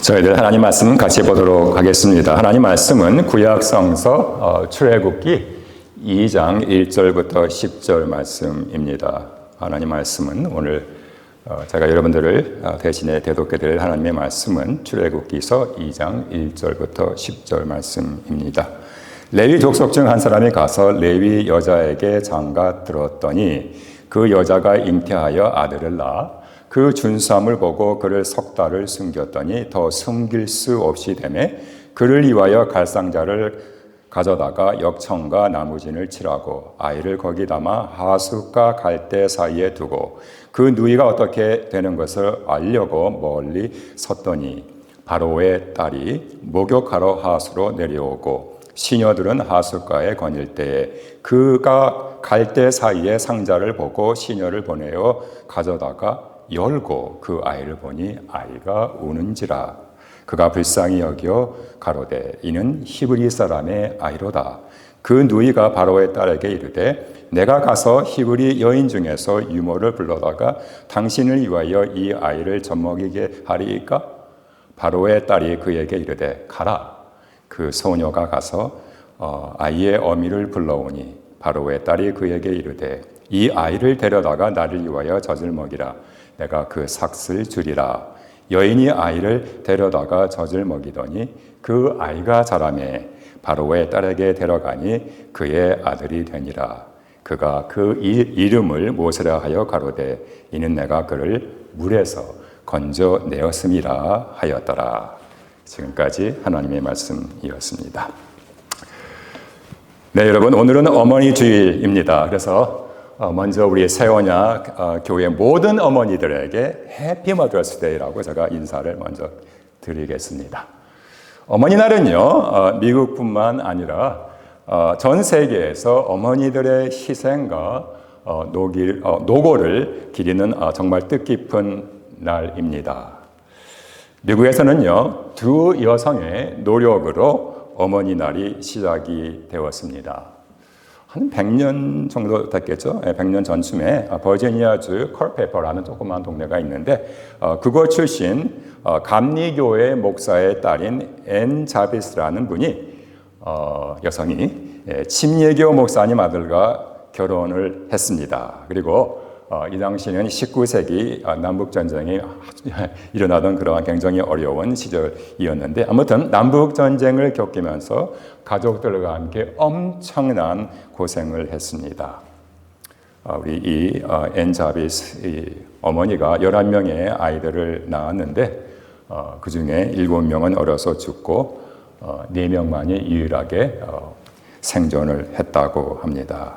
저희들 하나님 말씀 같이 보도록 하겠습니다. 하나님 말씀은 구약성서 출애굽기 2장 1절부터 10절 말씀입니다. 하나님 말씀은 오늘 제가 여러분들을 대신에 대독해 드릴 하나님의 말씀은 출애굽기서 2장 1절부터 10절 말씀입니다. 레위 족속 중 한 사람이 가서 레위 여자에게 장가 들었더니 그 여자가 잉태하여 아들을 낳아 그 준수함을 보고 그를 석 달을 숨겼더니 더 숨길 수 없이 되매 그를 위하여 갈상자를 가져다가 역청과 나무진을 칠하고 아이를 거기 담아 하숫과 갈대 사이에 두고 그 누이가 어떻게 되는 것을 알려고 멀리 섰더니 바로의 딸이 목욕하러 하수로 내려오고 시녀들은 하숫가에 거닐 때에 그가 갈대 사이에 상자를 보고 시녀를 보내어 가져다가 열고 그 아이를 보니 아이가 우는지라. 그가 불쌍히 여겨 가로되 이는 히브리 사람의 아이로다. 그 누이가 바로의 딸에게 이르되 내가 가서 히브리 여인 중에서 유모를 불러다가 당신을 위하여 이 아이를 젖먹이게 하리이까? 바로의 딸이 그에게 이르되 가라. 그 소녀가 가서 아이의 어미를 불러오니 바로의 딸이 그에게 이르되 이 아이를 데려다가 나를 위하여 젖을 먹이라. 내가 그 삭슬 주리라. 여인이 아이를 데려다가 젖을 먹이더니 그 아이가 자라매 바로의 딸에게 데려가니 그의 아들이 되니라. 그가 그 이름을 모세라 하여 가로되 이는 내가 그를 물에서 건져내었음이라 하였더라. 지금까지 하나님의 말씀이었습니다. 네, 여러분, 오늘은 어머니 주일입니다. 그래서 먼저 우리 세원야 교회 모든 어머니들에게 해피 머더스 데이라고 제가 인사를 먼저 드리겠습니다. 어머니 날은요, 미국뿐만 아니라 전 세계에서 어머니들의 희생과 노고를 기리는 정말 뜻깊은 날입니다. 미국에서는요, 두 여성의 노력으로 어머니 날이 시작이 되었습니다. 한 100년 정도 됐겠죠. 100년 전쯤에 버지니아주 컬페퍼라는 조그마한 동네가 있는데 그곳 출신 감리교회 목사의 딸인 앤 자비스라는 분이 여성이 침례교 목사님 아들과 결혼을 했습니다. 그리고 이 당시는 19세기 남북전쟁이 일어나던 그러한 굉장히 어려운 시절이었는데 아무튼 남북전쟁을 겪으면서 가족들과 함께 엄청난 고생을 했습니다. 우리 이 앤 자비스 어머니가 11명의 아이들을 낳았는데 그 중에 7명은 어려서 죽고 4명만이 유일하게 생존을 했다고 합니다.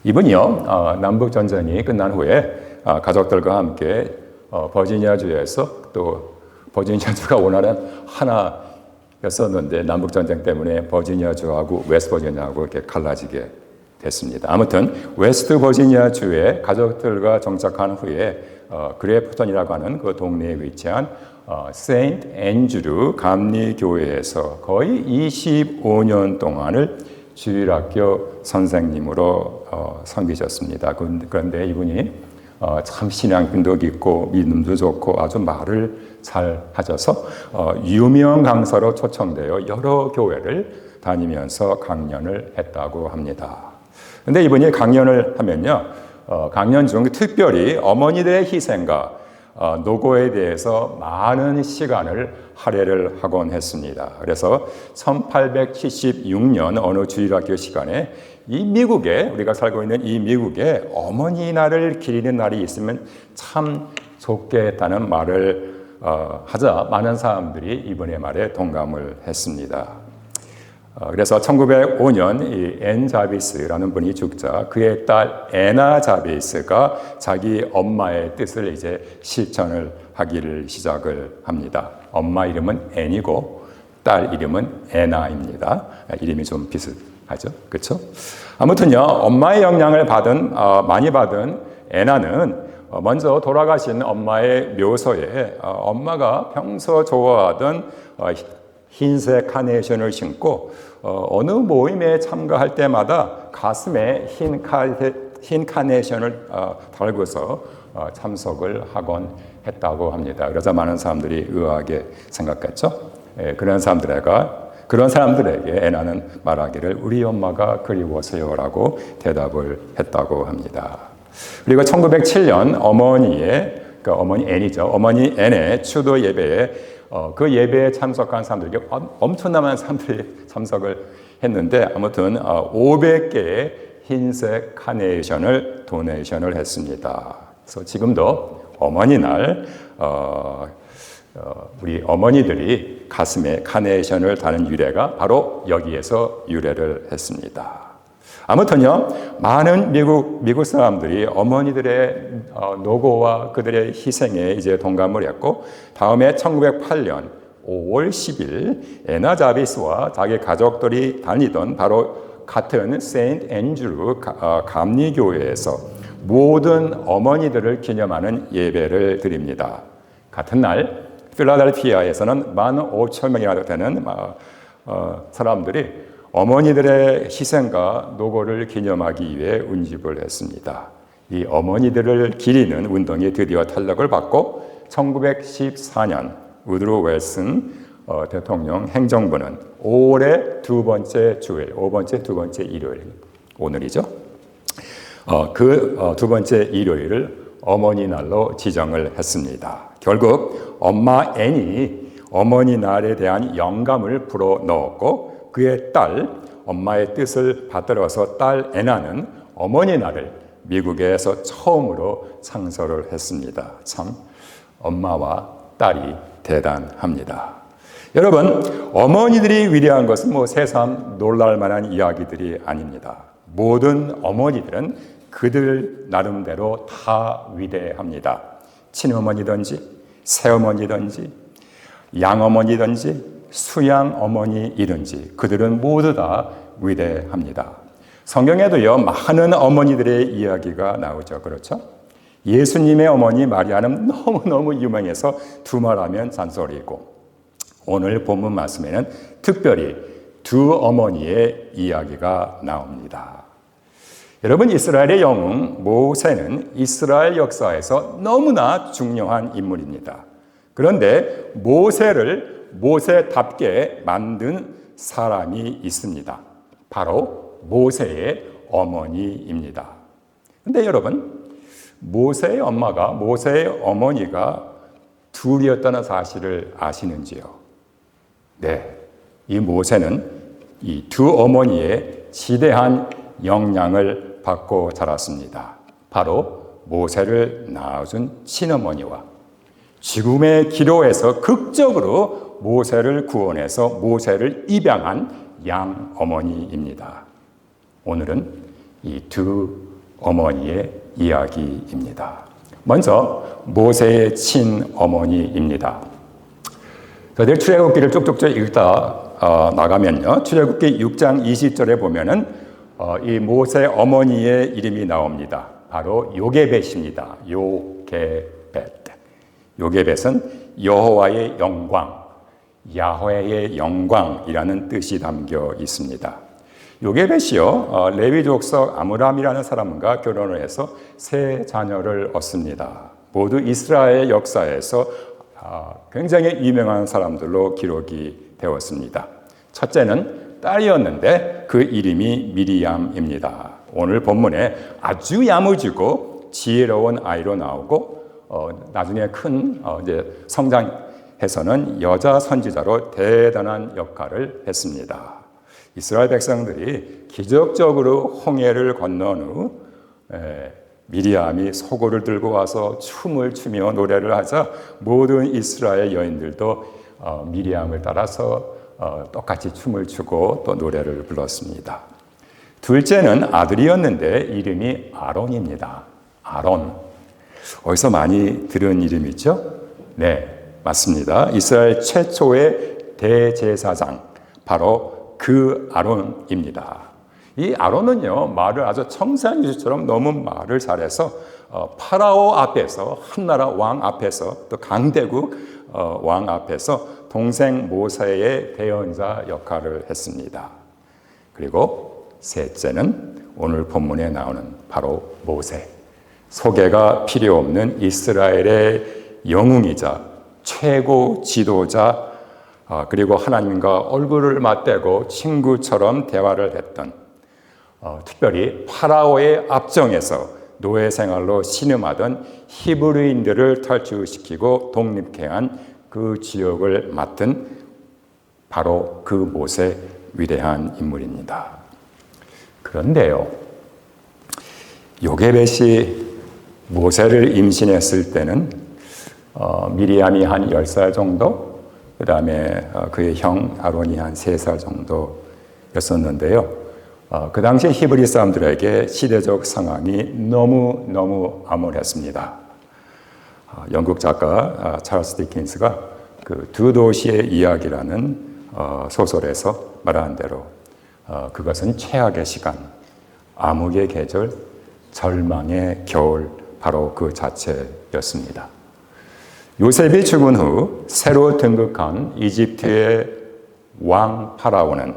이분이요, 남북전쟁이 끝난 후에 가족들과 함께 버지니아주에서 또 버지니아주가 원하는 하나였었는데 남북전쟁 때문에 버지니아주하고 웨스트 버지니아하고 이렇게 갈라지게 됐습니다. 아무튼 웨스트 버지니아주에 가족들과 정착한 후에 그래프턴이라고 하는 그 동네에 위치한 세인트 앤드류 감리교회에서 거의 25년 동안을 주일학교 선생님으로 섬기셨습니다. 그런데 이분이 참 신앙심도 깊고 믿음도 좋고 아주 말을 잘 하셔서 유명 강사로 초청되어 여러 교회를 다니면서 강연을 했다고 합니다. 그런데 이분이 강연을 하면요, 강연 중 특별히 어머니들의 희생과 노고에 대해서 많은 시간을 할애를 하곤 했습니다. 그래서 1876년 어느 주일학교 시간에 이 미국에 우리가 살고 있는 이 미국에 어머니 날을 기리는 날이 있으면 참 좋겠다는 말을 하자 많은 사람들이 이분의 말에 동감을 했습니다. 그래서 1905년 이 앤 자비스라는 분이 죽자 그의 딸 애나 자비스가 자기 엄마의 뜻을 이제 실천을 하기를 시작을 합니다. 엄마 이름은 앤이고 딸 이름은 애나입니다. 이름이 좀 비슷하죠, 그렇죠? 아무튼요, 엄마의 영향을 많이 받은 애나는 먼저 돌아가신 엄마의 묘소에 엄마가 평소 좋아하던 흰색 카네이션을 신고 어느 모임에 참가할 때마다 가슴에 흰 카네이션을 달고서 참석을 하곤 했다고 합니다. 그래서 많은 사람들이 의아하게 생각했죠. 그런 사람들에게 애나는 말하기를 우리 엄마가 그리워서요라고 대답을 했다고 합니다. 그리고 1907년 어머니 앤이죠. 어머니 앤의 추도 예배에 그 예배에 참석한 사람들에게 엄청난 사람들이 참석을 했는데 아무튼 500개의 흰색 카네이션을 도네이션을 했습니다. 그래서 지금도 어머니날 우리 어머니들이 가슴에 카네이션을 다는 유래가 바로 여기에서 유래를 했습니다. 아무튼요, 많은 미국 사람들이 어머니들의 노고와 그들의 희생에 이제 동감을 했고, 다음에 1908년 5월 10일 애나 자비스와 자기 가족들이 다니던 바로 같은 세인트 앤드루 감리교회에서 모든 어머니들을 기념하는 예배를 드립니다. 같은 날 필라델피아에서는 15,000명이나 되는 사람들이 어머니들의 희생과 노고를 기념하기 위해 운집을 했습니다. 이 어머니들을 기리는 운동이 드디어 탄력을 받고 1914년 우드로 웰슨 대통령 행정부는 5월의 두 번째 일요일, 오늘이죠. 그 두 번째 일요일을 어머니 날로 지정을 했습니다. 결국 엄마 앤이 어머니 날에 대한 영감을 불어넣었고 그의 딸, 엄마의 뜻을 받들어서 딸 애나는 어머니 날을 미국에서 처음으로 창설을 했습니다. 참 엄마와 딸이 대단합니다. 여러분, 어머니들이 위대한 것은 새삼 놀랄 만한 이야기들이 아닙니다. 모든 어머니들은 그들 나름대로 다 위대합니다. 친어머니든지 새어머니든지 양어머니든지 수양어머니이든지 그들은 모두 다 위대합니다. 성경에도요, 많은 어머니들의 이야기가 나오죠. 그렇죠? 예수님의 어머니 마리아는 너무너무 유명해서 두말하면 잔소리이고, 오늘 본문 말씀에는 특별히 두 어머니의 이야기가 나옵니다. 여러분, 이스라엘의 영웅 모세는 이스라엘 역사에서 너무나 중요한 인물입니다. 그런데 모세를 모세답게 만든 사람이 있습니다. 바로 모세의 어머니입니다. 그런데 여러분, 모세의 어머니가 둘이었다는 사실을 아시는지요? 네, 이 모세는 이 두 어머니의 지대한 영향을 받고 자랐습니다. 바로 모세를 낳아준 친어머니와 죽음의 기로에서 극적으로 모세를 구원해서 모세를 입양한 양어머니입니다. 오늘은 이 두 어머니의 이야기입니다. 먼저 모세의 친어머니입니다. 저희들 출애굽기를 쭉쭉쭉 읽다 나가면요, 출애굽기 6장 20절에 보면은 이 모세 어머니의 이름이 나옵니다. 바로 요게벳입니다. 요게벳은 여호와의 영광, 야훼의 영광이라는 뜻이 담겨 있습니다. 요게벳이요, 레위 족속 아므람이라는 사람과 결혼을 해서 세 자녀를 얻습니다. 모두 이스라엘 역사에서 굉장히 유명한 사람들로 기록이 되었습니다. 첫째는 딸이었는데 그 이름이 미리암입니다. 오늘 본문에 아주 야무지고 지혜로운 아이로 나오고 나중에 이제 성장해서는 여자 선지자로 대단한 역할을 했습니다. 이스라엘 백성들이 기적적으로 홍해를 건넌 후 미리암이 소고를 들고 와서 춤을 추며 노래를 하자 모든 이스라엘 여인들도 미리암을 따라서 똑같이 춤을 추고 또 노래를 불렀습니다. 둘째는 아들이었는데 이름이 아론입니다. 아론. 어디서 많이 들은 이름이죠? 네, 맞습니다. 이스라엘 최초의 대제사장, 바로 그 아론입니다. 이 아론은요, 말을 아주 청산유수처럼 너무 말을 잘해서 파라오 앞에서, 한나라 왕 앞에서, 또 강대국 왕 앞에서 동생 모세의 대언자 역할을 했습니다. 그리고 셋째는 오늘 본문에 나오는 바로 모세. 소개가 필요 없는 이스라엘의 영웅이자 최고 지도자, 그리고 하나님과 얼굴을 맞대고 친구처럼 대화를 했던, 특별히 파라오의 압정에서 노예 생활로 신음하던 히브리인들을 탈출시키고 독립케 한 그 지역을 맡은 바로 그 모세, 위대한 인물입니다. 그런데요, 요게벳이 모세를 임신했을 때는 미리암이 한 10살 정도, 그 다음에 그의 형 아론이 한 3살 정도였었는데요. 그 당시 히브리 사람들에게 시대적 상황이 너무 암울했습니다. 영국 작가 찰스 디킨스가 그 두 도시의 이야기라는 소설에서 말한 대로 그것은 최악의 시간, 암흑의 계절, 절망의 겨울, 바로 그 자체였습니다. 요셉이 죽은 후 새로 등극한 이집트의 왕 파라오는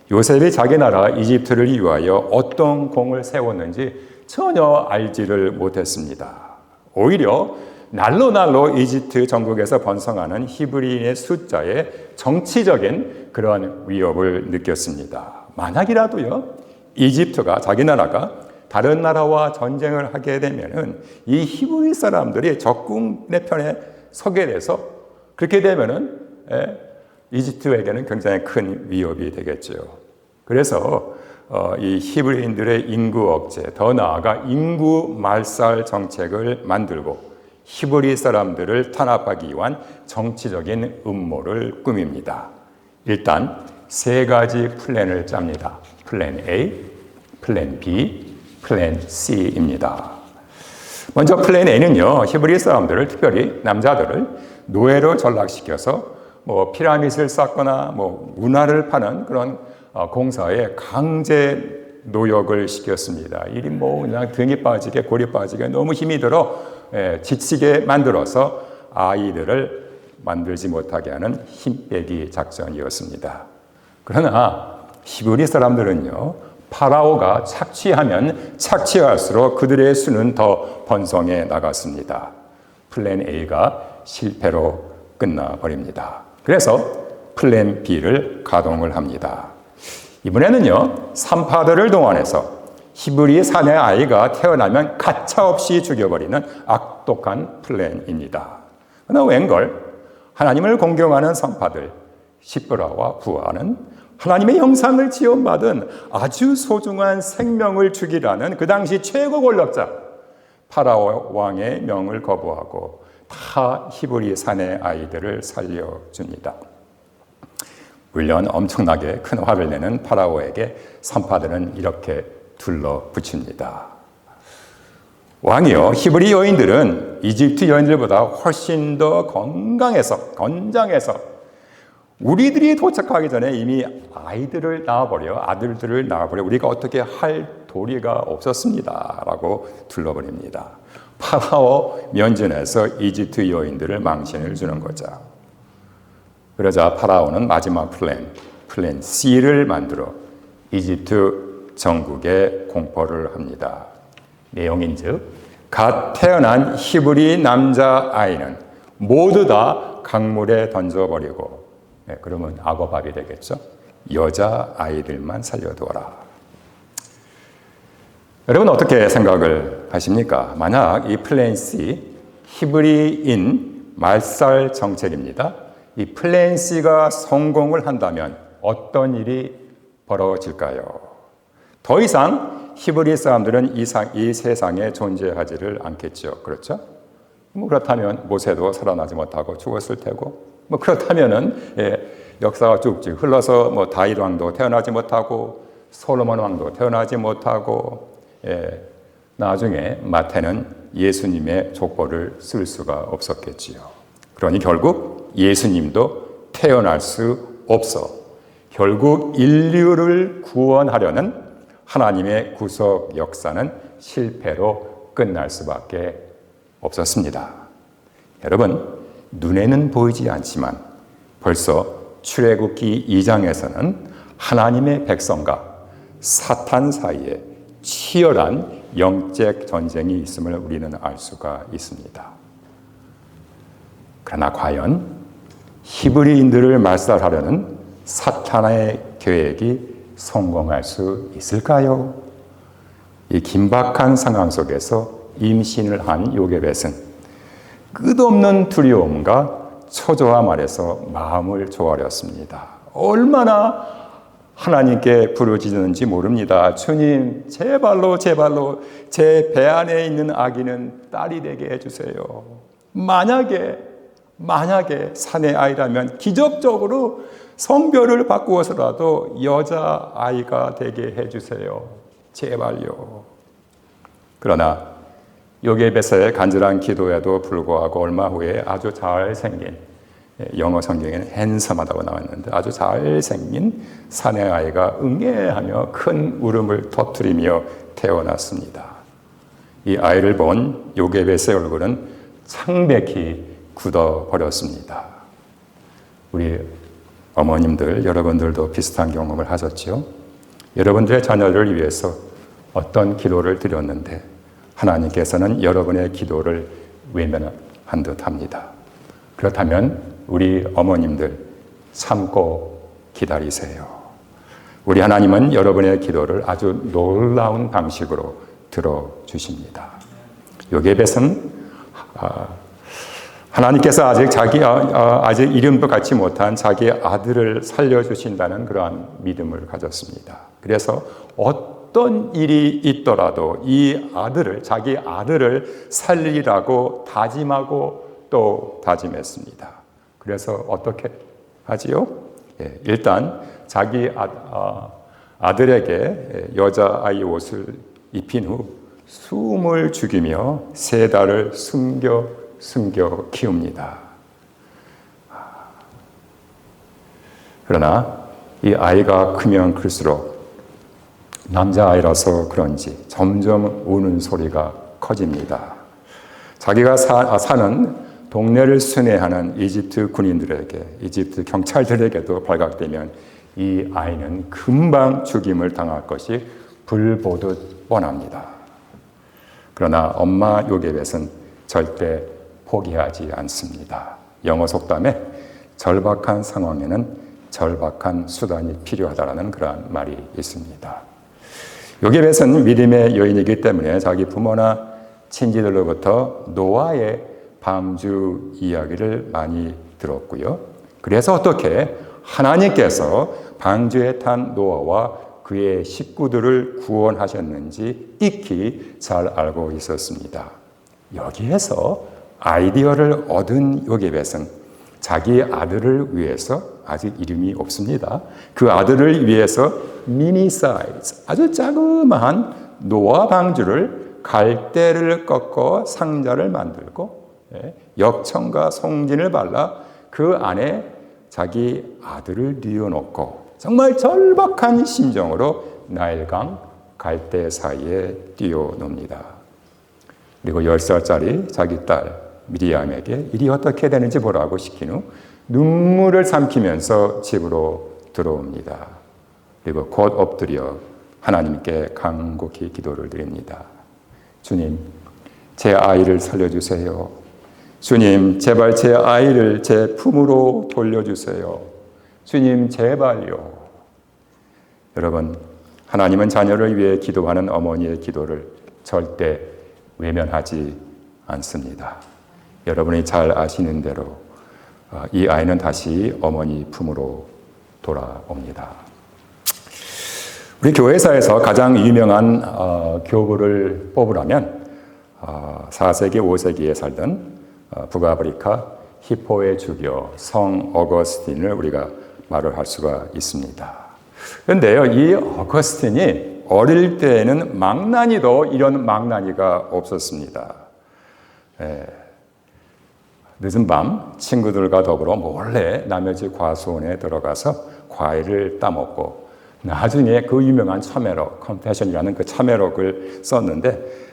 요셉이 자기 나라 이집트를 위하여 어떤 공을 세웠는지 전혀 알지를 못했습니다. 오히려 날로 이집트 전국에서 번성하는 히브리인의 숫자에 정치적인 그런 위협을 느꼈습니다. 만약이라도요, 이집트가, 자기 나라가 다른 나라와 전쟁을 하게 되면은 이 히브리 사람들이 적군의 편에 서게 돼서, 그렇게 되면은 이집트에게는 굉장히 큰 위협이 되겠죠. 그래서 이 히브리인들의 인구 억제, 더 나아가 인구 말살 정책을 만들고 히브리 사람들을 탄압하기 위한 정치적인 음모를 꾸밉니다. 일단 3가지 플랜을 짭니다. 플랜 A, 플랜 B, 플랜 C입니다. 먼저 플랜 A는요, 히브리 사람들을, 특별히 남자들을 노예로 전락시켜서 피라밋을 쌓거나 문화를 파는 그런 공사에 강제 노역을 시켰습니다. 일이 그냥 등이 빠지게, 골이 빠지게 너무 힘이 들어 지치게 만들어서 아이들을 만들지 못하게 하는 힘빼기 작전이었습니다. 그러나 히브리 사람들은요, 파라오가 착취하면 착취할수록 그들의 수는 더 번성해 나갔습니다. 플랜 A가 실패로 끝나버립니다. 그래서 플랜 B를 가동을 합니다. 이번에는요, 산파들을 동원해서 히브리 사내 아이가 태어나면 가차없이 죽여버리는 악독한 플랜입니다. 그러나 웬걸, 하나님을 공경하는 산파들 시브라와 부하는 하나님의 형상을 지원받은 아주 소중한 생명을 죽이라는 그 당시 최고 권력자 파라오 왕의 명을 거부하고 다 히브리 사내 아이들을 살려줍니다. 물론 엄청나게 큰 화를 내는 파라오에게 산파들은 이렇게 둘러붙입니다. 왕이요, 히브리 여인들은 이집트 여인들보다 훨씬 더 건장해서 우리들이 도착하기 전에 이미 아들들을 낳아버려 우리가 어떻게 할 도리가 없었습니다 라고 둘러버립니다. 파라오 면전에서 이집트 여인들을 망신을 주는 거죠. 그러자 파라오는 마지막 플랜 C를 만들어 이집트 전국에 공포를 합니다. 내용인즉 갓 태어난 히브리 남자 아이는 모두 다 강물에 던져버리고, 그러면 악어밥이 되겠죠. 여자 아이들만 살려두어라. 여러분 어떻게 생각을 하십니까? 만약 이 플랜 C, 히브리인 말살 정책입니다. 이 플랜 C가 성공을 한다면 어떤 일이 벌어질까요? 더 이상 히브리 사람들은 이 세상에 존재하지를 않겠죠. 그렇죠? 그렇다면 모세도 살아나지 못하고 죽었을 테고, 그렇다면은 역사가 쭉쭉 흘러서 다윗 왕도 태어나지 못하고 솔로몬 왕도 태어나지 못하고 나중에 마태는 예수님의 족보를 쓸 수가 없었겠지요. 그러니 결국 예수님도 태어날 수 없어 결국 인류를 구원하려는 하나님의 구속 역사는 실패로 끝날 수밖에 없었습니다. 여러분, 눈에는 보이지 않지만 벌써 출애굽기 2장에서는 하나님의 백성과 사탄 사이에 치열한 영적 전쟁이 있음을 우리는 알 수가 있습니다. 그러나 과연 히브리인들을 말살하려는 사탄의 계획이 성공할 수 있을까요? 이 긴박한 상황 속에서 임신을 한 요게벳은 끝없는 두려움과 초조함 아래서 마음을 조아렸습니다. 얼마나 하나님께 부르짖는지 모릅니다. 주님, 제발로 제 배 안에 있는 아기는 딸이 되게 해주세요. 만약에 사내 아이라면 기적적으로 성별을 바꾸어서라도 여자 아이가 되게 해주세요. 제발요. 그러나 요게벳의 간절한 기도에도 불구하고 얼마 후에 아주 잘생긴, 영어 성경에는 핸섬하다고 나왔는데 아주 잘생긴 사내 아이가 응애하며 큰 울음을 터뜨리며 태어났습니다. 이 아이를 본 요게벳의 얼굴은 창백히 굳어버렸습니다. 우리 어머님들, 여러분들도 비슷한 경험을 하셨죠? 여러분들의 자녀를 위해서 어떤 기도를 드렸는데 하나님께서는 여러분의 기도를 외면한 듯 합니다. 그렇다면 우리 어머님들 참고 기다리세요. 우리 하나님은 여러분의 기도를 아주 놀라운 방식으로 들어주십니다. 요게벳은 하나님께서 아직 이름도 갖지 못한 자기 아들을 살려주신다는 그러한 믿음을 가졌습니다. 그래서 어떤 일이 있더라도 자기 아들을 살리라고 다짐하고 또 다짐했습니다. 그래서 어떻게 하지요? 일단 자기 아들에게 여자아이 옷을 입힌 후 숨을 죽이며 3달을 숨겨 키웁니다. 그러나 이 아이가 크면 클수록 남자아이라서 그런지 점점 우는 소리가 커집니다. 자기가 사는 동네를 순회하는 이집트 군인들에게, 이집트 경찰들에게도 발각되면 이 아이는 금방 죽임을 당할 것이 불보듯 뻔합니다. 그러나 엄마 요게벳은 절대 포기하지 않습니다. 영어 속담에 절박한 상황에는 절박한 수단이 필요하다는 그러한 말이 있습니다. 요게벳은 믿음의 여인이기 때문에 자기 부모나 친지들로부터 노아의 방주 이야기를 많이 들었고요. 그래서 어떻게 하나님께서 방주에 탄 노아와 그의 식구들을 구원하셨는지 익히 잘 알고 있었습니다. 여기에서 아이디어를 얻은 요게벳은 자기 아들을 위해서, 아직 이름이 없습니다. 그 아들을 위해서 미니 사이즈, 아주 자그마한 노아 방주를 갈대를 꺾어 상자를 만들고 역청과 송진을 발라 그 안에 자기 아들을 뉘어놓고 정말 절박한 심정으로 나일강 갈대 사이에 띄워놉니다. 그리고 10살짜리 자기 딸 미리암에게 일이 어떻게 되는지 보라고 시킨 후 눈물을 삼키면서 집으로 들어옵니다. 그리고 곧 엎드려 하나님께 간곡히 기도를 드립니다. 주님, 제 아이를 살려주세요. 주님, 제발 제 아이를 제 품으로 돌려주세요. 주님, 제발요. 여러분, 하나님은 자녀를 위해 기도하는 어머니의 기도를 절대 외면하지 않습니다. 여러분이 잘 아시는 대로 이 아이는 다시 어머니 품으로 돌아옵니다. 우리 교회사에서 가장 유명한 교부를 뽑으라면 4세기, 5세기에 살던 북아프리카 히포의 주교 성 어거스틴을 우리가 말을 할 수가 있습니다. 그런데요, 이 어거스틴이 어릴 때에는 망나니도 이런 망나니가 없었습니다. 늦은 밤 친구들과 더불어 몰래 남의 집 과수원에 들어가서 과일을 따먹고 나중에 그 유명한 참외록, 컴패션이라는 그 참외록을 썼는데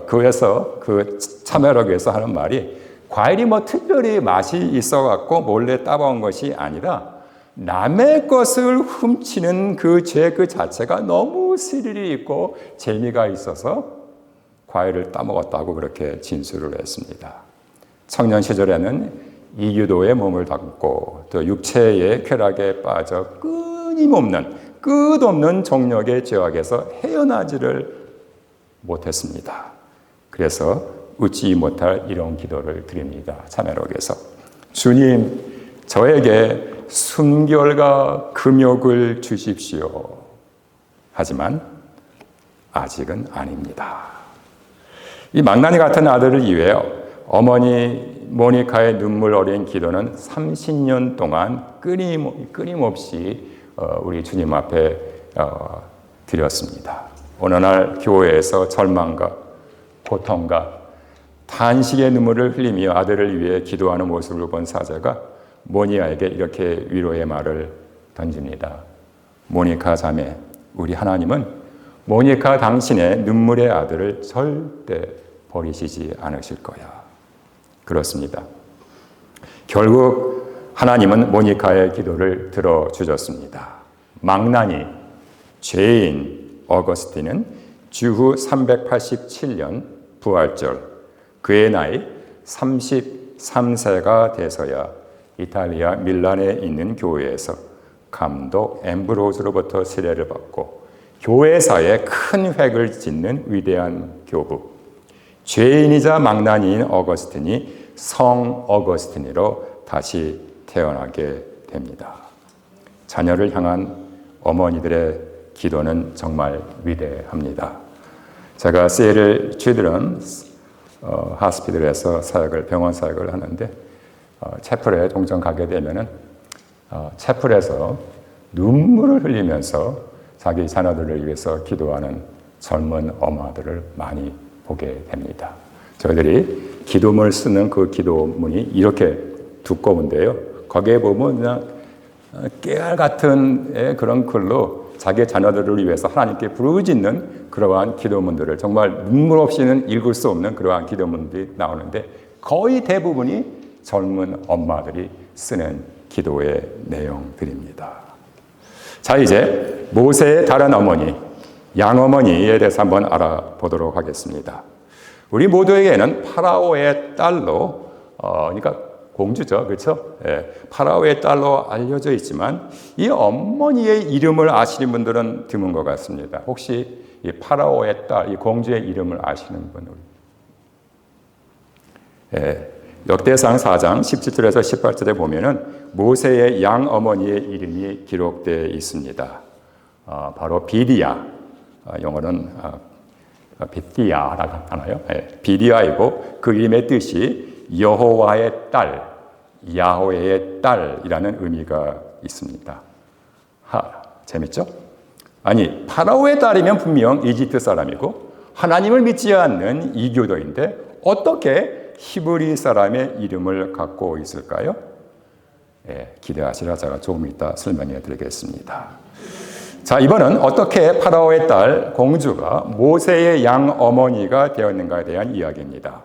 그 참외록에서 하는 말이 과일이 뭐 특별히 맛이 있어갖고 몰래 따먹은 것이 아니라 남의 것을 훔치는 그 죄 그 자체가 너무 스릴이 있고 재미가 있어서 과일을 따먹었다고 그렇게 진술을 했습니다. 청년 시절에는 이교도의 몸을 담고 또 육체의 쾌락에 빠져 끝없는 정욕의 죄악에서 헤어나지를 못했습니다. 그래서 웃지 못할 이런 기도를 드립니다. 참회록에서 주님, 저에게 순결과 금욕을 주십시오. 하지만 아직은 아닙니다. 이 망나니 같은 아들을 위해 어머니 모니카의 눈물 어린 기도는 30년 동안 끊임없이 우리 주님 앞에 드렸습니다. 어느 날 교회에서 절망과 고통과 탄식의 눈물을 흘리며 아들을 위해 기도하는 모습을 본 사자가 모니아에게 이렇게 위로의 말을 던집니다. 모니카 자매, 우리 하나님은 모니카 당신의 눈물의 아들을 절대 버리시지 않으실 거야. 그렇습니다. 결국 하나님은 모니카의 기도를 들어주셨습니다. 망나니, 죄인 어거스틴은 주후 387년 부활절, 그의 나이 33세가 돼서야 이탈리아 밀란에 있는 교회에서 감독 엠브로즈로부터 세례를 받고 교회사에 큰 획을 짓는 위대한 교부, 죄인이자 망나니인 어거스틴이 성 어거스틴으로 다시 태어나게 됩니다. 자녀를 향한 어머니들의 기도는 정말 위대합니다. 제가 세일 치드런 하스피들에서 병원 사역을 하는데 채플에 종종 가게 되면은 채플에서 눈물을 흘리면서 자기 자녀들을 위해서 기도하는 젊은 엄마들을 많이 보게 됩니다. 저희들이 기도문을 쓰는 그 기도문이 이렇게 두꺼운데요. 거기에 보면 그냥 깨알 같은 그런 글로 자기 자녀들을 위해서 하나님께 부르짖는 그러한 기도문들을 정말 눈물 없이는 읽을 수 없는 그러한 기도문들이 나오는데 거의 대부분이 젊은 엄마들이 쓰는 기도의 내용들입니다. 자, 이제 모세의 다른 어머니, 양어머니에 대해서 한번 알아보도록 하겠습니다. 우리 모두에게는 파라오의 딸로, 그러니까 공주죠, 그렇죠? 예, 파라오의 딸로 알려져 있지만 이 어머니의 이름을 아시는 분들은 드문 것 같습니다. 혹시 이 파라오의 딸, 이 공주의 이름을 아시는 분? 예, 역대상 4장 17절에서 18절에 보면은 모세의 양어머니의 이름이 기록되어 있습니다. 바로 비디아, 영어는 비디아라고 하나요? 네, 비디아이고 그 이름의 뜻이 여호와의 딸, 야훼의 딸이라는 의미가 있습니다. 재밌죠? 아니, 파라오의 딸이면 분명 이집트 사람이고 하나님을 믿지 않는 이교도인데 어떻게 히브리 사람의 이름을 갖고 있을까요? 네, 기대하시라. 제가 조금 이따 설명해 드리겠습니다. 자, 이번은 어떻게 파라오의 딸 공주가 모세의 양어머니가 되었는가에 대한 이야기입니다.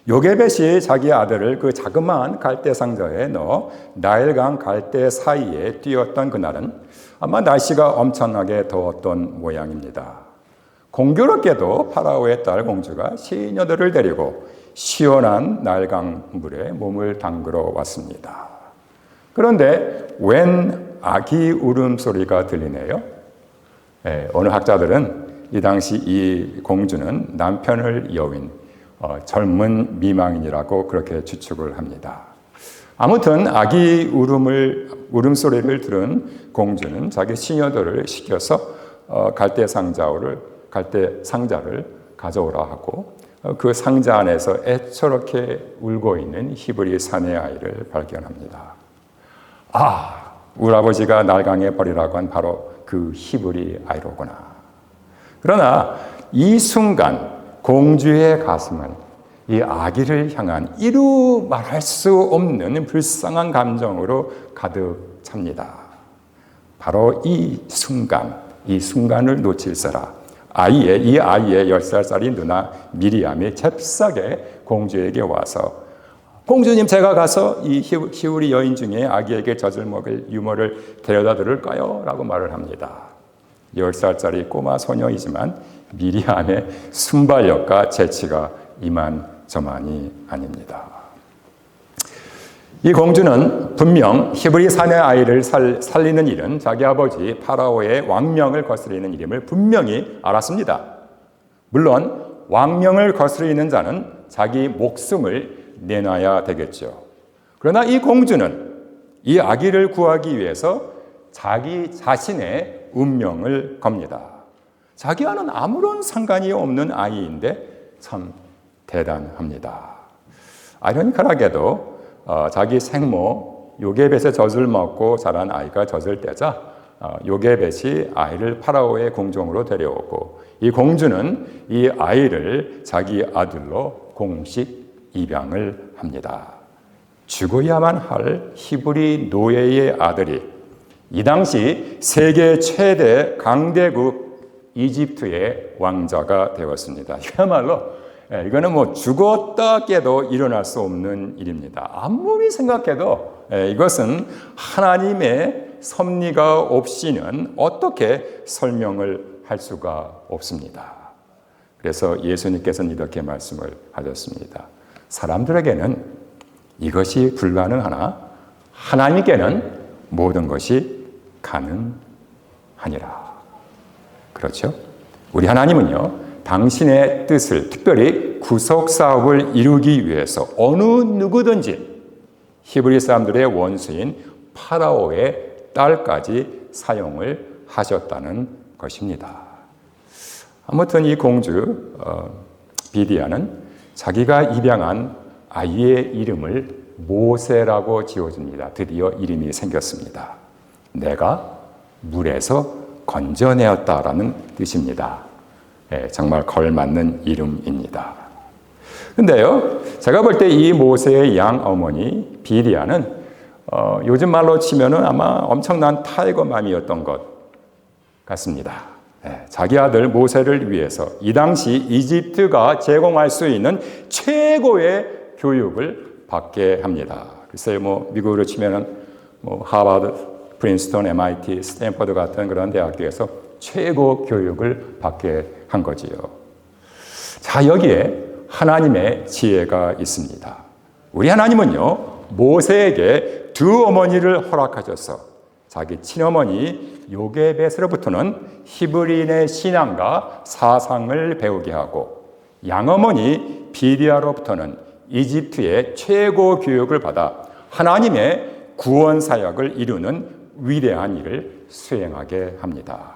요게벳이 자기 아들을 그 자그마한 갈대 상자에 넣어 나일강 갈대 사이에 띄웠던 그날은 아마 날씨가 엄청나게 더웠던 모양입니다. 공교롭게도 파라오의 딸 공주가 시녀들을 데리고 시원한 나일강 물에 몸을 담그러 왔습니다. 그런데 웬 아기 울음소리가 들리네요. 어느 학자들은 이 당시 이 공주는 남편을 여윈 젊은 미망인이라고 그렇게 추측을 합니다. 아무튼 아기 울음소리를 들은 공주는 자기 시녀들을 시켜서 갈대 상자를 가져오라 하고 그 상자 안에서 애처롭게 울고 있는 히브리 사내 아이를 발견합니다. 우리 아버지가 날 강에 버리라고 한 바로 그 히브리 아이로구나. 그러나 이 순간 공주의 가슴은 이 아기를 향한 이루 말할 수 없는 불쌍한 감정으로 가득 찹니다. 바로 이 순간을 놓칠세라. 이 아이의 10살짜리 누나 미리암이 잽싸게 공주에게 와서 공주님, 제가 가서 이 히브리 여인 중에 아기에게 젖을 먹을 유모를 데려다 드릴까요? 라고 말을 합니다. 10살짜리 꼬마 소녀이지만 미리암의 순발력과 재치가 이만저만이 아닙니다. 이 공주는 분명 히브리 사내 아이를 살리는 일은 자기 아버지 파라오의 왕명을 거스르는 일임을 분명히 알았습니다. 물론 왕명을 거스르는 자는 자기 목숨을 내놔야 되겠죠. 그러나 이 공주는 이 아기를 구하기 위해서 자기 자신의 운명을 겁니다. 자기와는 아무런 상관이 없는 아이인데 참 대단합니다. 아이러니컬하게도 자기 생모 요게벳의 젖을 먹고 자란 아이가 젖을 떼자 요게벳이 아이를 파라오의 궁정으로 데려오고 이 공주는 이 아이를 자기 아들로 공식 입양을 합니다. 죽어야만 할 히브리 노예의 아들이 이 당시 세계 최대 강대국 이집트의 왕자가 되었습니다. 이야말로 이거는 뭐 죽었다 깨도 일어날 수 없는 일입니다. 아무리 생각해도 이것은 하나님의 섭리가 없이는 어떻게 설명을 할 수가 없습니다. 그래서 예수님께서는 이렇게 말씀을 하셨습니다. 사람들에게는 이것이 불가능하나 하나님께는 모든 것이 가능하니라. 그렇죠? 우리 하나님은요, 당신의 뜻을, 특별히 구속 사업을 이루기 위해서 어느 누구든지 히브리 사람들의 원수인 파라오의 딸까지 사용을 하셨다는 것입니다. 아무튼 이 공주 비디아는 자기가 입양한 아이의 이름을 모세라고 지어줍니다. 드디어 이름이 생겼습니다. 내가 물에서 건져내었다라는 뜻입니다. 정말 걸맞는 이름입니다. 근데요, 제가 볼 때 이 모세의 양 어머니 비디아는 요즘 말로 치면은 아마 엄청난 타이거맘이었던 것 같습니다. 자기 아들 모세를 위해서 이 당시 이집트가 제공할 수 있는 최고의 교육을 받게 합니다. 글쎄요, 뭐 미국으로 치면은 뭐 하버드, 프린스턴, MIT, 스탠퍼드 같은 그런 대학교에서 최고 교육을 받게 한 거지요. 자, 여기에 하나님의 지혜가 있습니다. 우리 하나님은요, 모세에게 두 어머니를 허락하셔서 자기 친어머니 요게벳으로부터는 히브리인의 신앙과 사상을 배우게 하고 양어머니 비디아로부터는 이집트의 최고 교육을 받아 하나님의 구원 사역을 이루는 위대한 일을 수행하게 합니다.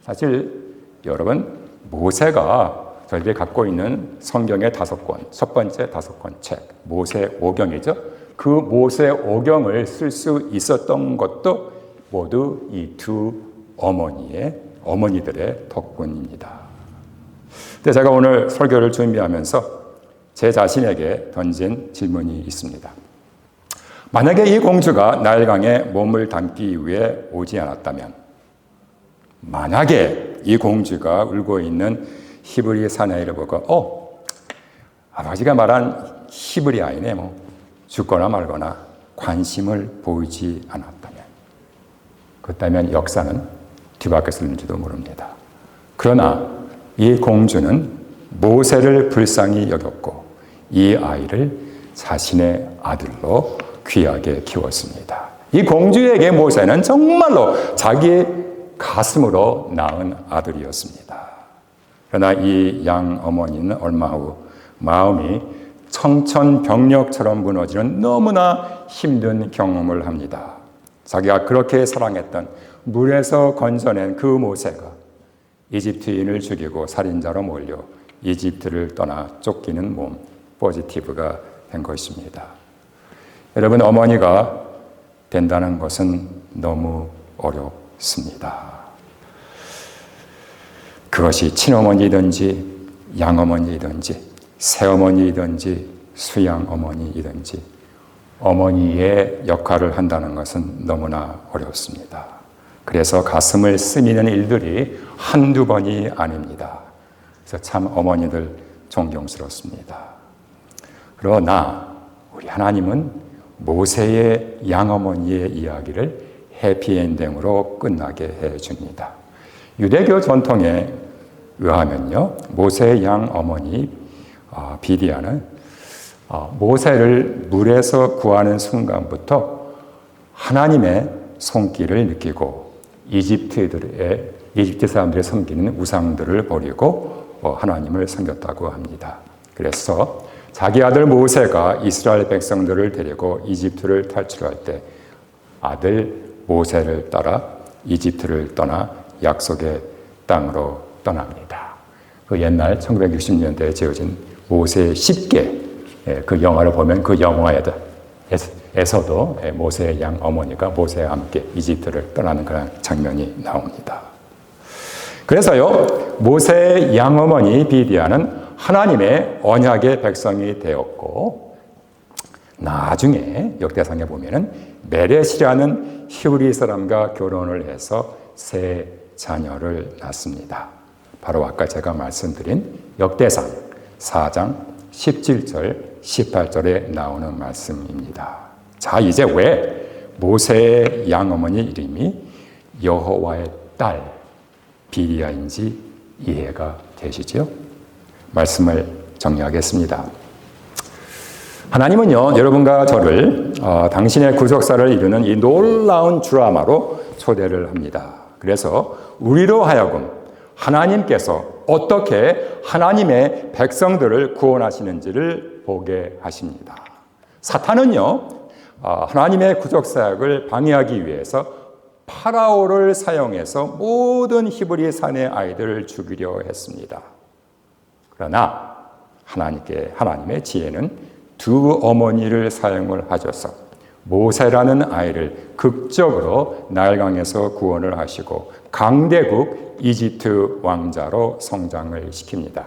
사실 여러분, 모세가 저희들이 갖고 있는 성경의 5권, 첫 번째 5권 책, 모세오경이죠. 그 모세오경을 쓸 수 있었던 것도 모두 이 두 어머니들의 덕분입니다. 근데 제가 오늘 설교를 준비하면서 제 자신에게 던진 질문이 있습니다. 만약에 이 공주가 나일강에 몸을 담기 위해 오지 않았다면, 만약에 이 공주가 울고 있는 히브리 사내를 보고 아버지가 말한 히브리 아이네, 뭐 죽거나 말거나 관심을 보이지 않았다면, 그렇다면 역사는 뒤바뀌었을 는지도 모릅니다. 그러나 이 공주는 모세를 불쌍히 여겼고 이 아이를 자신의 아들로 귀하게 키웠습니다. 이 공주에게 모세는 정말로 자기의 가슴으로 낳은 아들이었습니다. 그러나 이 양 어머니는 얼마 후 마음이 청천벽력처럼 무너지는 너무나 힘든 경험을 합니다. 자기가 그렇게 사랑했던 물에서 건져낸 그 모세가 이집트인을 죽이고 살인자로 몰려 이집트를 떠나 쫓기는 몸, 포지티브가 된 것입니다. 여러분, 어머니가 된다는 것은 너무 어렵습니다. 그것이 친어머니든지 양어머니든지 새어머니든지 수양어머니이든지 어머니의 역할을 한다는 것은 너무나 어렵습니다. 그래서 가슴을 쓰미는 일들이 한두 번이 아닙니다. 그래서 참 어머니들 존경스럽습니다. 그러나 우리 하나님은 모세의 양어머니의 이야기를 해피엔딩으로 끝나게 해줍니다. 유대교 전통에 의하면요, 모세의 양어머니 비디아는 모세를 물에서 구하는 순간부터 하나님의 손길을 느끼고 이집트 사람들이 섬기는 우상들을 버리고 하나님을 섬겼다고 합니다. 그래서 자기 아들 모세가 이스라엘 백성들을 데리고 이집트를 탈출할 때 아들 모세를 따라 이집트를 떠나 약속의 땅으로 떠납니다. 그 옛날 1960년대에 지어진 모세의 10개 그 영화를 보면 그 영화에서도 모세의 양 어머니가 모세와 함께 이집트를 떠나는 그런 장면이 나옵니다. 그래서요, 모세의 양 어머니 비디아는 하나님의 언약의 백성이 되었고, 나중에 역대상에 보면은 메렛이라는 히브리 사람과 결혼을 해서 세 자녀를 낳습니다. 바로 아까 제가 말씀드린 역대상 4장 17절, 18절에 나오는 말씀입니다. 자, 이제 왜 모세의 양어머니 이름이 여호와의 딸 비리아인지 이해가 되시죠? 말씀을 정리하겠습니다. 하나님은요, 여러분과 저를 당신의 구속사를 이루는 이 놀라운 드라마로 초대를 합니다. 그래서 우리로 하여금 하나님께서 어떻게 하나님의 백성들을 구원하시는지를 보게 하십니다. 사탄은요, 하나님의 구속사역을 방해하기 위해서 파라오를 사용해서 모든 히브리 산의 아이들을 죽이려 했습니다. 그러나 하나님의 지혜는 두 어머니를 사용을 하셔서 모세라는 아이를 극적으로 나일강에서 구원을 하시고 강대국 이집트 왕자로 성장을 시킵니다.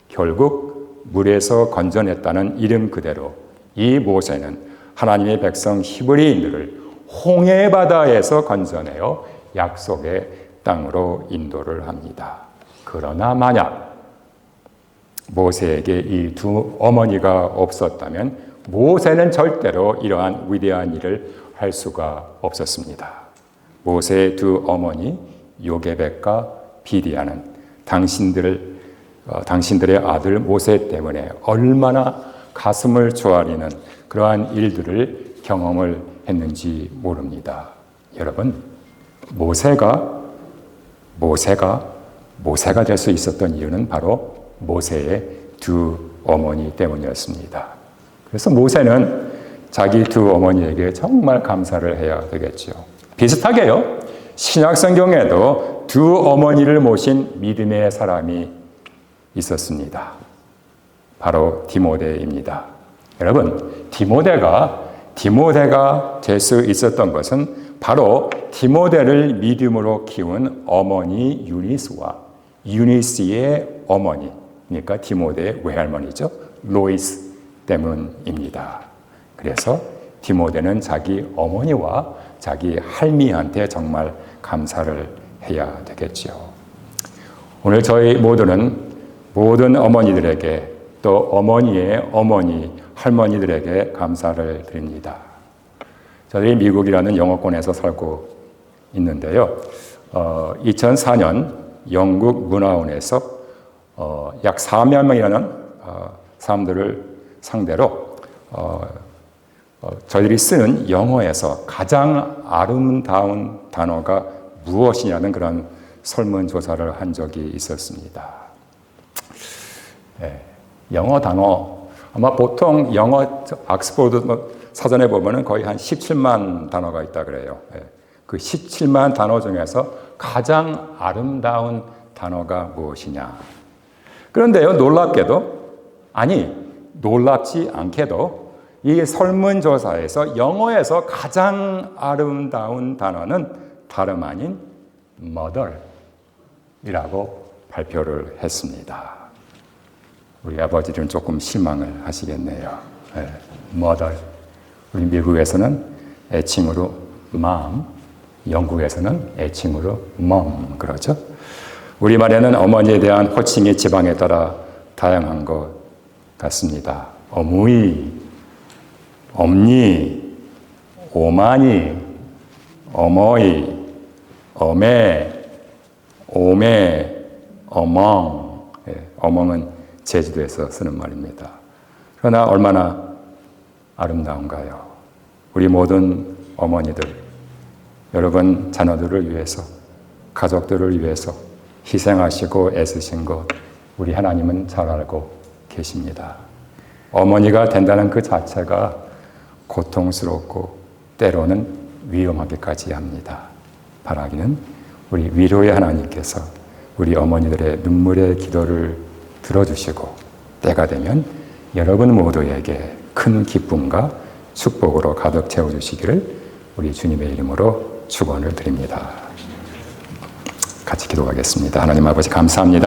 결국 물에서 건져냈다는 이름 그대로 이 모세는 하나님의 백성 히브리인들을 홍해 바다에서 건져내어 약속의 땅으로 인도를 합니다. 그러나 만약 모세에게 이 두 어머니가 없었다면 모세는 절대로 이러한 위대한 일을 할 수가 없었습니다. 모세의 두 어머니 요게벳과 비디아는 당신들의 아들 모세 때문에 얼마나 가슴을 조아리는 그러한 일들을 경험을 했는지 모릅니다. 여러분, 모세가 될 수 있었던 이유는 바로 모세의 두 어머니 때문이었습니다. 그래서 모세는 자기 두 어머니에게 정말 감사를 해야 되겠죠. 비슷하게요, 신약 성경에도 두 어머니를 모신 믿음의 사람이 있었습니다. 바로 디모데입니다. 여러분, 디모데가 될 수 있었던 것은 바로 디모데를 믿음으로 키운 어머니 유니스와 유니스의 어머니, 그러니까 디모데의 외할머니죠, 로이스 때문입니다. 그래서 디모데는 자기 어머니와 자기 할미한테 정말 감사를 해야 되겠죠. 오늘 저희 모두는 모든 어머니들에게 또 어머니의 어머니, 할머니들에게 감사를 드립니다. 저희 미국이라는 영어권에서 살고 있는데요. 2004년 영국 문화원에서 약 4만 명이라는 사람들을 상대로 저희들이 쓰는 영어에서 가장 아름다운 단어가 무엇이냐는 그런 설문조사를 한 적이 있었습니다. 영어 단어, 아마 보통 영어 옥스퍼드 사전에 보면은 거의 한 17만 단어가 있다 그래요. 그 17만 단어 중에서 가장 아름다운 단어가 무엇이냐. 그런데요, 놀랍지 않게도 이 설문조사에서 영어에서 가장 아름다운 단어는 다름 아닌 mother이라고 발표를 했습니다. 우리 아버지들은 조금 실망을 하시겠네요. mother. 우리 미국에서는 애칭으로 mom, 영국에서는 애칭으로 mom 그러죠. 우리말에는 어머니에 대한 호칭이 지방에 따라 다양한 것 같습니다. 어무이, 엄니, 오마니, 어머이, 어매, 오매, 어멍. 어멍은 제주도에서 쓰는 말입니다. 그러나 얼마나 아름다운가요? 우리 모든 어머니들, 여러분 자녀들을 위해서, 가족들을 위해서 희생하시고 애쓰신 것 우리 하나님은 잘 알고 계십니다. 어머니가 된다는 그 자체가 고통스럽고 때로는 위험하기까지 합니다. 바라기는 우리 위로의 하나님께서 우리 어머니들의 눈물의 기도를 들어주시고 때가 되면 여러분 모두에게 큰 기쁨과 축복으로 가득 채워주시기를 우리 주님의 이름으로 축원을 드립니다. 같이 기도하겠습니다. 하나님 아버지 감사합니다.